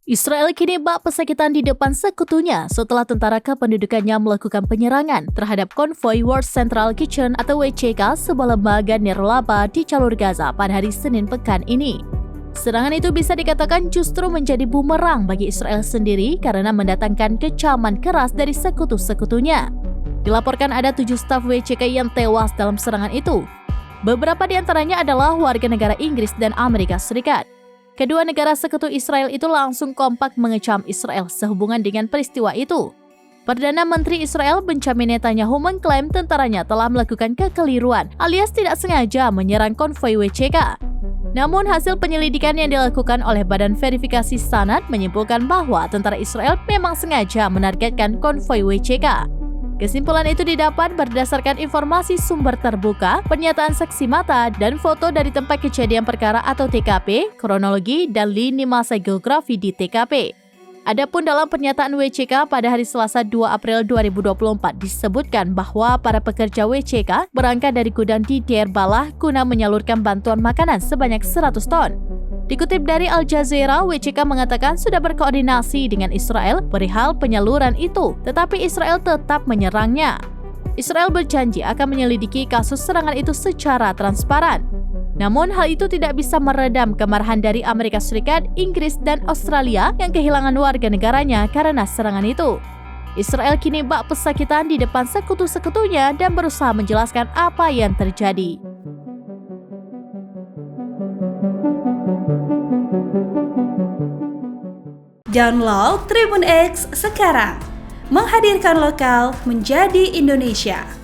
Israel kini bak pesakitan di depan sekutunya setelah tentara kependudukannya melakukan penyerangan terhadap konvoi World Central Kitchen atau WCK, sebuah lembaga nirlaba di jalur Gaza pada hari Senin pekan ini. Serangan itu bisa dikatakan justru menjadi bumerang bagi Israel sendiri karena mendatangkan kecaman keras dari sekutu-sekutunya. Dilaporkan ada 7 staf WCK yang tewas dalam serangan itu. Beberapa di antaranya adalah warga negara Inggris dan Amerika Serikat. Kedua negara sekutu Israel itu langsung kompak mengecam Israel sehubungan dengan peristiwa itu. Perdana Menteri Israel Benjamin Netanyahu mengklaim tentaranya telah melakukan kekeliruan alias tidak sengaja menyerang konvoi WCK. Namun hasil penyelidikan yang dilakukan oleh Badan Verifikasi Sanad menyimpulkan bahwa tentara Israel memang sengaja menargetkan konvoi WCK. Kesimpulan itu didapat berdasarkan informasi sumber terbuka, pernyataan saksi mata, dan foto dari tempat kejadian perkara atau TKP, kronologi, dan lini masa geografi di TKP. Adapun dalam pernyataan WCK pada hari Selasa 2 April 2024 disebutkan bahwa para pekerja WCK berangkat dari gudang di Deir Balah guna menyalurkan bantuan makanan sebanyak 100 ton. Dikutip dari Al Jazeera, WCK mengatakan sudah berkoordinasi dengan Israel perihal penyaluran itu, tetapi Israel tetap menyerangnya. Israel berjanji akan menyelidiki kasus serangan itu secara transparan. Namun hal itu tidak bisa meredam kemarahan dari Amerika Serikat, Inggris, dan Australia yang kehilangan warga negaranya karena serangan itu. Israel kini bak pesakitan di depan sekutu-sekutunya dan berusaha menjelaskan apa yang terjadi. Download Tribun X sekarang, menghadirkan lokal menjadi Indonesia.